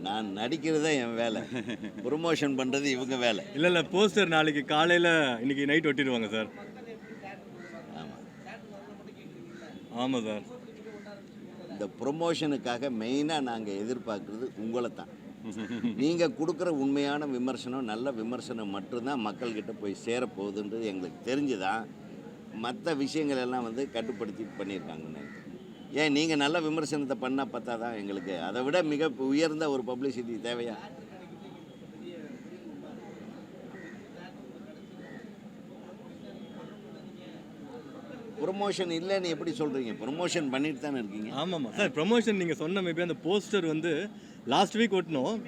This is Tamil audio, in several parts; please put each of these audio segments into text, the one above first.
நான் நடிக்கிறது தான் என் வேலை, ப்ரொமோஷன் பண்ணுறது இவங்க வேலை. இல்லை போஸ்டர் நாளைக்கு காலையில் இன்னைக்கு நைட் ஒட்டிடுவாங்க சார். ஆமாம், ஆமாம் சார். இந்த ப்ரொமோஷனுக்காக மெயினாக நாங்கள் எதிர்பார்க்குறது உங்களை தான். நீங்கள் கொடுக்குற உண்மையான விமர்சனம், நல்ல விமர்சனம் மட்டும்தான் மக்கள்கிட்ட போய் சேரப்போகுதுன்றது எங்களுக்கு தெரிஞ்சுதான் மற்ற விஷயங்கள் எல்லாம் வந்து கட்டுப்படுத்தி பண்ணியிருக்காங்கன்னு நினைக்கிறேன். ஏன் நீங்கள் நல்ல விமர்சனத்தை பண்ணால் பார்த்தா தான் எங்களுக்கு அதை விட மிக உயர்ந்த ஒரு பப்ளிசிட்டி தேவையா? ப்ரொமோஷன் இல்லைன்னு எப்படி சொல்கிறீங்க? ப்ரொமோஷன் பண்ணிட்டு தானே இருக்கீங்க. ஆமாம்மா சார், ப்ரொமோஷன் நீங்கள் சொன்ன மேபி அந்த போஸ்டர் வந்து லாஸ்ட் வீக் ஒட்டினோம்.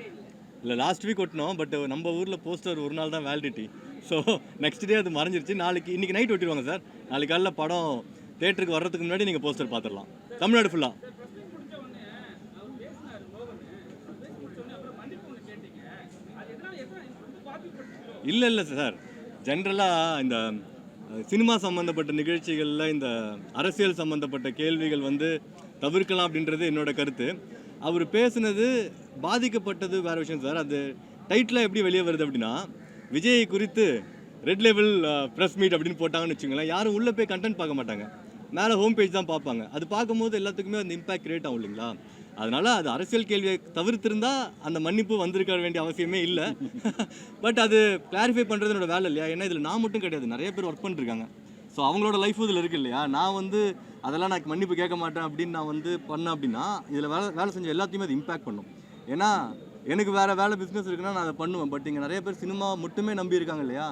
பட் நம்ம ஊரில் போஸ்டர் ஒரு நாள் தான் வேலிடிட்டி. ஸோ நெக்ஸ்ட் டே அது மறைஞ்சிருச்சு. இன்றைக்கி நைட் ஒட்டிடுவாங்க சார். நாளைக்கு காலையில் படம் தேட்டருக்கு வர்றதுக்கு முன்னாடி நீங்கள் போஸ்டர் பார்த்துடலாம் தமிழ்நாடு ஃபுல்லாக. இல்லை சார், ஜென்ரலாக இந்த சினிமா சம்மந்தப்பட்ட நிகழ்ச்சிகளில் இந்த அரசியல் சம்மந்தப்பட்ட கேள்விகள் வந்து தவிர்க்கலாம் அப்படின்றது என்னோட கருத்து. அவர் பேசுனது பாதிக்கப்பட்டது வேறு விஷயம் சார். அது டைட்டில் எப்படி வெளியே வருது அப்படின்னா, விஜய் குறித்து ரெட் லேபிள் ப்ரெஸ் மீட் அப்படின்னு போட்டாங்கன்னு வச்சுங்களேன், யாரும் உள்ளே போய் கண்டென்ட் பார்க்க மாட்டாங்க, மேலே ஹோம் பேஜ் தான் பார்ப்பாங்க. அது பார்க்கும்போது எல்லாத்துக்குமே அந்த இம்பேக்ட் கிரியேட் ஆகும் இல்லைங்களா? அதனால் அது அரசியல் கேள்வியை தவிர்த்திருந்தா அந்த மன்னிப்பு வந்திருக்க வேண்டிய அவசியமே இல்லை. பட் அது கிளாரிஃபை பண்ணுறது என்னோட வேலை இல்லையா? ஏன்னா இதில் நான் மட்டும் கிடையாது, நிறைய பேர் ஒர்க் பண்ணிருக்காங்க. ஸோ அவங்களோட லைஃப் இதில் இருக்குது இல்லையா? நான் வந்து அதெல்லாம் நான் மன்னிப்பு கேட்க மாட்டேன் அப்படின்னு நான் வந்து பண்ணேன் அப்படின்னா இதில் வேலை செஞ்ச எல்லாத்தையுமே அது இம்பேக்ட் பண்ணும். ஏன்னா எனக்கு வேறு வேலை பிஸ்னஸ் இருக்குன்னா நான் அதை பண்ணுவேன். பட் இங்கே நிறைய பேர் சினிமா மட்டுமே நம்பி இருக்காங்க இல்லையா?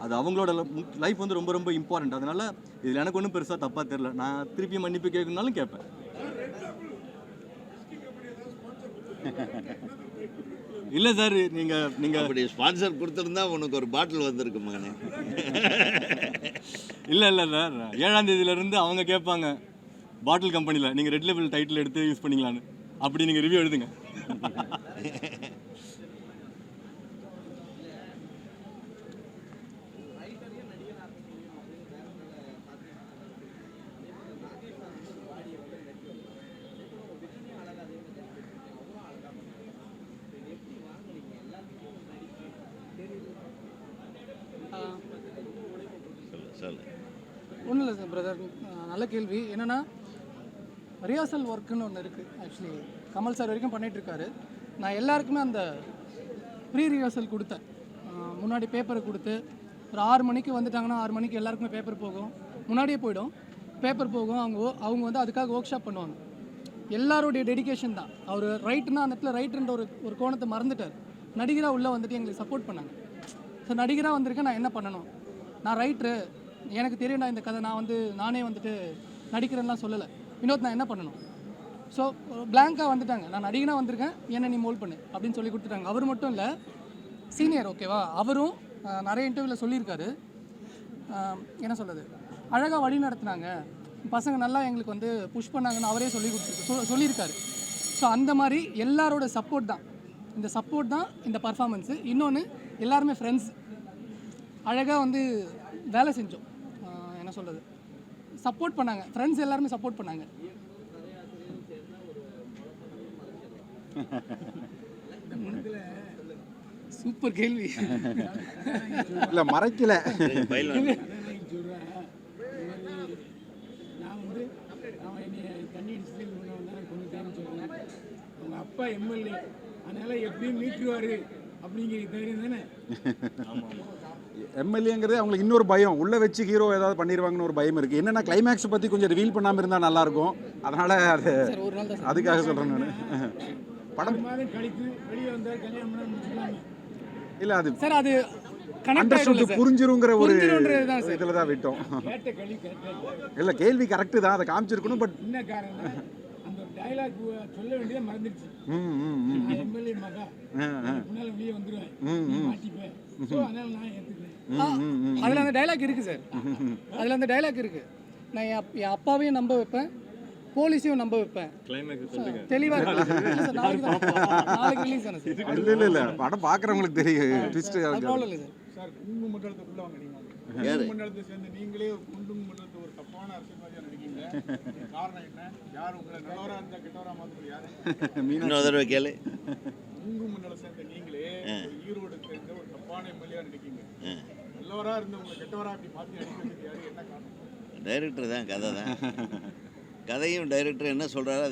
அது அவங்களோட லைஃப் வந்து ரொம்ப ரொம்ப இம்பார்ட்டண்ட். அதனால் இதில் எனக்கு ஒன்றும் பெருசாக தப்பாக தெரில. நான் திருப்பி மன்னிப்பு கேட்கணுன்னாலும் கேட்பேன். இல்லை சார், நீங்கள் அப்படி ஸ்பான்சர் கொடுத்துருந்தா உனக்கு ஒரு பாட்டில் வந்திருக்கு மகனே. இல்லை சார், 7ஆம் தேதியிலேருந்து அவங்க கேட்பாங்க பாட்டில் கம்பெனியில் நீங்கள் ரெட் லேபிள் டைட்டில் எடுத்து யூஸ் பண்ணிக்கலான்னு. அப்படி நீங்கள் ரிவ்யூ எழுதுங்க. ஒன்றும் இல்லை சார் பிரதர், நல்ல கேள்வி. என்னென்னா ரிஹர்சல் ஒர்க்குன்னு ஒன்று இருக்குது. ஆக்சுவலி கமல் சார் வரைக்கும் பண்ணிகிட்ருக்காரு. நான் எல்லாருக்குமே அந்த ப்ரீ ரிஹர்சல் கொடுத்தேன். முன்னாடி பேப்பரை கொடுத்து ஒரு 6 மணிக்கு வந்துட்டாங்கன்னா 6 மணிக்கு எல்லாருக்குமே பேப்பர் போகும், முன்னாடியே போயிடும் பேப்பர் போகும். அவங்க வந்து அதுக்காக ஒர்க் ஷாப் பண்ணுவாங்க. எல்லாருடைய டெடிகேஷன் தான். அவர் ரைட்டுனா அந்த இடத்துல ரைட்டுன்ற ஒரு கோணத்தை மறந்துட்டார். நடிகராக உள்ளே வந்துட்டு எங்களுக்கு சப்போர்ட் பண்ணாங்க. ஸோ நடிகராக வந்திருக்கேன், நான் என்ன பண்ணணும்? நான் ரைட்ரு, எனக்கு தெரியும்டா இந்த கதை, நானே வந்துட்டு நடிக்கிறேன்லாம் சொல்லலை. வினோத் நான் என்ன பண்ணணும்? ஸோ பிளாங்காக வந்துட்டாங்க. நான் நடிகனாக வந்திருக்கேன், என்ன நீ மோல்ட் பண்ணு அப்படின்னு சொல்லி கொடுத்துட்டாங்க. அவர் மட்டும் இல்லை, சீனியர் ஓகேவா, அவரும் நிறைய இன்டர்வியூவில் சொல்லியிருக்காரு. என்ன சொல்கிறது, அழகாக வழி நடத்துனாங்க, பசங்க நல்லா எங்களுக்கு வந்து புஷ் பண்ணாங்கன்னு அவரே சொல்லியிருக்காரு. ஸோ அந்த மாதிரி எல்லாரோட சப்போர்ட் தான், இந்த சப்போர்ட் தான் இந்த பர்ஃபார்மன்ஸு. இன்னொன்று எல்லாருமே ஃப்ரெண்ட்ஸ், அழகாக வந்து வேலை செஞ்சோம். என்ன சொல்கிறது, சப்போர்ட் பண்ணாங்க, ஃப்ரெண்ட்ஸ் எல்லாருமே சப்போர்ட் பண்ணாங்க. சூப்பர் கேள்வி. இல்லை மறைக்கல. அவங்க அப்பா எம்எல்ஏ, அதனால எப்படியும் மீட்டுருவாரு அப்படிங்கிற தைரியம் தானே. எம்எல்ஏங்கிறது அவங்களுக்கு இன்னொரு பயம், உள்ளே வச்சு ஹீரோ ஏதாவது பண்ணிடுவாங்கன்னு ஒரு பயம் இருக்குது. என்னென்னா கிளைமேக்ஸ் பற்றி கொஞ்சம் ரிவீல் பண்ணாமல் இருந்தால் நல்லாயிருக்கும். அதனால் அதுக்காக சொல்கிறேன் நான். படம் கழித்து வெளியே வந்தால் கல்யாணம் பண்ண முடிச்சுக்கலாமே. இல்லை அது சார், அது அண்டர்ஸ்டாண்ட் புரிஞ்சிருங்கிற ஒரு இதில் தான் விட்டோம். இல்லை கேள்வி கரெக்டு தான், அதை காமிச்சிருக்கணும். பட் என்ன காரணம், அந்த டைலாக் சொல்ல வேண்டியதை மறந்துடுச்சு. எம்எல்ஏ மகா முன்னால வெளியே வந்துடுவேன், மாட்டிப்பேன், அதனால நான் ஏற்றுக்கிறேன். அதில் அந்த டைலாக் இருக்குது சார், அதில் அந்த டைலாக் இருக்குது. நான் என் அப்பாவையும் நம்ப வைப்பேன், போலீஸையும் நம்ப வைப்பேன். தெளிவாக நாளைக்கு ரிலீஸ் ஆன சார். இல்லை படம் பார்க்குறவங்களுக்கு தெரியும் ட்விஸ்ட். ப்ராப்ளம் இல்லை சார். குண்டு மண்டலத்துக்குள்ள வாங்க, நீங்கள் குண்டு மண்டலத்தை சேர்ந்து நீங்களே குண்டு மண்டலத்தை ஒரு தப்பான அரசியல்வாதியாக நடிக்கீங்க. காரணம் என்ன? யார் உங்களை நல்லவராக இருந்தால் கெட்டவராக மாற்றணும்? யார்? இன்னொரு தடவை கேளு. எம்எல்ஏ நடிக்கீங்க. நல்லவரா இருந்தவங்க கெட்டவரா அப்படி மாற்றி நடிக்கிறதுக்கு யாரு என்ன காரணம்? டைரக்டர் தான், கதை தான். கதையும் டைரக்டர் என்ன சொல்கிறாரோ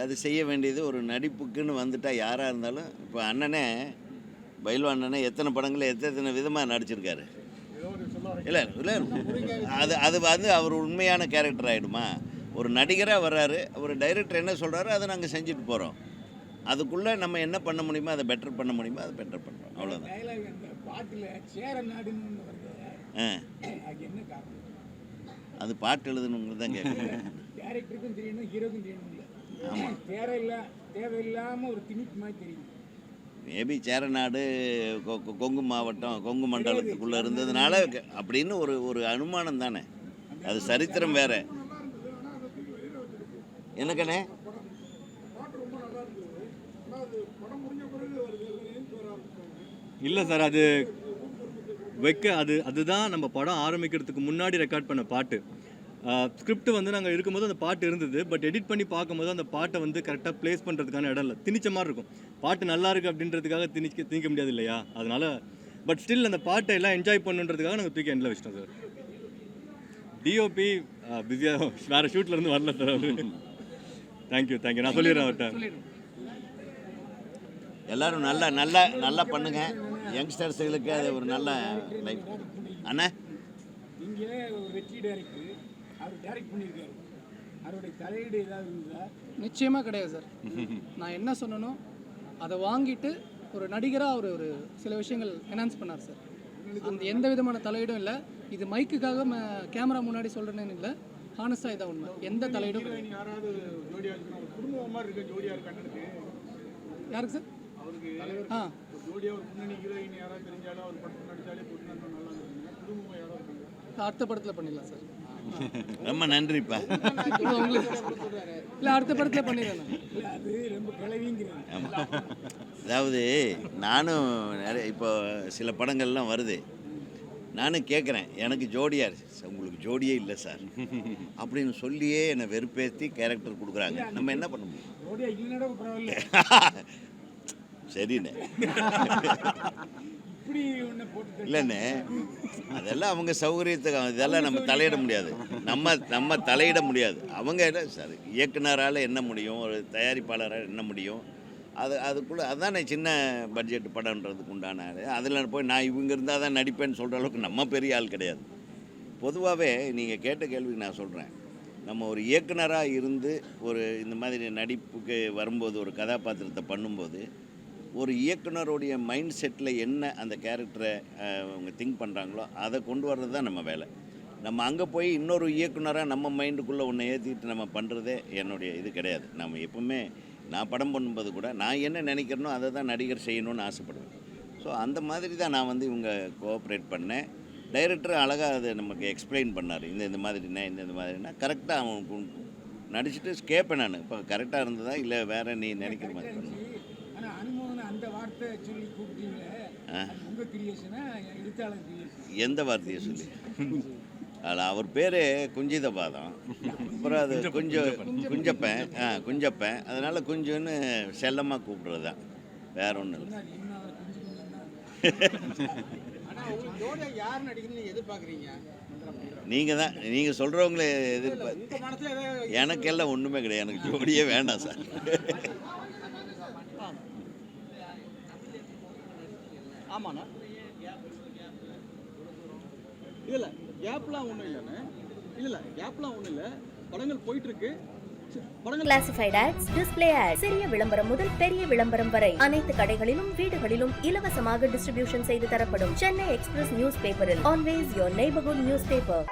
அது செய்ய வேண்டியது. ஒரு நடிப்புக்குன்னு வந்துட்டால் யாராக இருந்தாலும், இப்போ அண்ணனே பைல்வான் அண்ணனே எத்தனை படங்களில் எத்தனை விதமாக நடிச்சிருக்காரு. இல்லை இல்லை, அது வந்து அவர் உண்மையான கேரக்டர் ஆகிடுமா? ஒரு நடிகராக வர்றாரு, ஒரு டைரக்டர் என்ன சொல்கிறாரோ அதை நாங்கள் செஞ்சுட்டு போகிறோம். அதுக்குள்ளே நம்ம என்ன பண்ண முடியுமோ அதை பெட்டர் பண்ண முடியுமோ அதை பெட்டர் பண்ணுறோம், அவ்வளோதான். பாட்டில் சேர நாடுன்னு அது என்ன காரணம்? அது பாட்டு எழுதுனவங்களுக்கு தான் கேட்கணும். டேரக்டருக்கும் தெரியணும், ஹீரோக்கும் தெரியணும். ஆமாம், தேவையில்லாமல் ஒரு திணிப்பு மாதிரி தெரியும். மேபி சேரநாடு கொங்கு மாவட்டம், கொங்கு மண்டலத்துக்குள்ளே இருந்ததுனால அப்படின்னு ஒரு அனுமானம் தானே. அது சரித்திரம் வேற. எனக்கண்ணே இல்லை சார், அது அதுதான் நம்ம படம் ஆரம்பிக்கிறதுக்கு முன்னாடி ரெக்கார்ட் பண்ண பாட்டு. ஸ்கிரிப்ட் வந்து நாங்கள் இருக்கும்போது அந்த பாட்டு இருந்தது. பட் எடிட் பண்ணி பார்க்கும்போது அந்த பாட்டை வந்து கரெக்டாக ப்ளேஸ் பண்ணுறதுக்கான இடம் இல்லை. திணிச்ச மாதிரி இருக்கும். பாட்டு நல்லா இருக்குது அப்படின்றதுக்காக திணிக்க முடியாது இல்லையா? அதனால் பட் ஸ்டில் அந்த பாட்டை எல்லாம் என்ஜாய் பண்ணுன்றதுக்காக நாங்கள் தூக்கி எண்டில் வச்சிட்டோம் சார். டிஓபி பிஸியாக வேறு ஷூட்லேருந்து வரல சார் அவர். தேங்க்யூ, நான் சொல்லிடுறேன் அவர்கிட்ட. எல்லாரும் நல்லா பண்ணுங்க. யங்ஸ்டர்ஸுகளுக்கு அது ஒரு நல்ல லைஃப். அண்ணா இங்கே ஒரு வெற்றி டைரக்டர் அவர் டைரக்ட் பண்ணியிருக்காரு, அவருடைய தலையீடு ஏதாவது இருந்தா? நிச்சயமாக கிடையாது சார். நான் என்ன சொன்னனோ அதை வாங்கிட்டு ஒரு நடிகராக அவர் ஒரு சில விஷயங்கள் என்ஹான்ஸ் பண்ணார் சார். அந்த எந்த விதமான தலையீடும் இல்லை. இது மைக்குக்காக கேமரா முன்னாடி சொல்கிறேன்னு இல்லை, ஹானஸ்டாக இதான் உண்மை. எந்த தலையீடும் கிடையாது. யாராவது ஜோடியாக இருக்கணும், ஒரு குடும்பம் மாதிரி இருக்க ஜோடியாக இருக்கான்னு யாருக்கு சார்? அவருக்கு ஜோடியாக ஒரு முன்னணி ஹீரோயின் யாராவது தெரிஞ்சாலும் அவர் படத்தில் நடித்தாலே போட்டு நல்லா இருக்குங்க. குடும்பம் யாராவது இருக்காங்க, அடுத்த படத்தில் பண்ணிடலாம் சார். ரொம்ப நன்றிப்பா. இல்லை, அடுத்த படத்தில் பண்ணிடுறேன். அது ரொம்ப கிளவிங்கிறது. அதாவது நானும் நிறைய இப்போ சில படங்கள்லாம் வருது, நானும் கேட்குறேன் எனக்கு ஜோடியார், உங்களுக்கு ஜோடியே இல்லை சார் அப்படின்னு சொல்லியே என்னை வெறுப்பேற்றி கேரக்டர் கொடுக்குறாங்க. நம்ம என்ன பண்ண முடியும்? ஜோடியாக இல்லைன்னா பரவாயில்ல. சரிண்ணே, இப்படி ஒன்று போட்டு இல்லைண்ணே, அதெல்லாம் அவங்க சௌகரியத்துக்கு, இதெல்லாம் நம்ம தலையிட முடியாது. நம்ம தலையிட முடியாது. அவங்க இல்லை சார், இயக்குனரால் என்ன முடியும், ஒரு தயாரிப்பாளரால் என்ன முடியும், அதுக்குள்ளே அதானே சின்ன பட்ஜெட் படம்ன்றதுக்கு உண்டான. அதில் போய் நான் இவங்க இருந்தால் தான் நடிப்பேன்னு சொல்கிற அளவுக்கு நம்ம பெரிய ஆள் கிடையாது. பொதுவாகவே நீங்கள் கேட்ட கேள்விக்கு நான் சொல்கிறேன், நம்ம ஒரு இயக்குனராக இருந்து ஒரு இந்த மாதிரி நடிப்புக்கு வரும்போது, ஒரு கதாபாத்திரத்தை பண்ணும்போது, ஒரு இயக்குனருடைய மைண்ட் செட்டில் என்ன அந்த கேரக்டரை அவங்க திங்க் பண்ணுறாங்களோ அதை கொண்டு வர்றது தான் நம்ம வேலை. நம்ம அங்கே போய் இன்னொரு இயக்குனராக நம்ம மைண்டுக்குள்ளே ஒன்று ஏற்றிட்டு நம்ம பண்ணுறதே என்னுடைய இது கிடையாது. நம்ம எப்பவுமே நான் படம் பண்ணும்போது கூட நான் என்ன நினைக்கிறேனோ அதை தான் நடிகர் செய்யணும்னு ஆசைப்படுவேன். ஸோ அந்த மாதிரி தான் நான் வந்து இவங்க கோஆப்ரேட் பண்ணேன். டைரக்டர் அழகாக அதை நமக்கு எக்ஸ்பிளைன் பண்ணார். இந்த மாதிரினா இந்த மாதிரினா கரெக்டாக அவனுக்கு நடிச்சுட்டு கேட்பேன் நான், இப்போ கரெக்டாக இருந்ததா இல்லை வேறு நீ நினைக்கிற மாதிரி பண்ணு. ஆனால் அனுமோகன் அந்த வார்த்தை சொல்லி கூப்பிட்டீங்களே, உங்கள் கிரியேஷனா எழுத்தாளர் கிரியேஷன்? எந்த வார்த்தையை சொல்லி? அதில் அவர் பேர் குஞ்சித பாதம், அப்புறம் அது குஞ்சப்பேன், அதனால் குஞ்சுன்னு செல்லமாக கூப்பிட்றது தான், வேற ஒன்றும் இல்லை. நீங்கள் சொல்கிறவங்களே எனக்கெல்லாம் ஒன்றுமே கிடையாது, எனக்கு ஜோடியே வேண்டாம் சார். ஆமாண்ணா, இல்லை கேப்லாம் ஒன்றும் இல்லைண்ணே, இல்லை கேப்லாம் ஒன்றும் இல்லை, படங்கள் போயிட்டுருக்கு. கிளாசிஃபைட் ஆட்ஸ், டிஸ்ப்ளே ஆட்ஸ், சிறிய விளம்பரம் முதல் பெரிய விளம்பரம் வரை அனைத்து கடைகளிலும் வீடுகளிலும் இலவசமாக டிஸ்ட்ரிபியூஷன் செய்து தரப்படும். சென்னை எக்ஸ்பிரஸ் நியூஸ் பேப்பரில் always your neighbourhood news paper.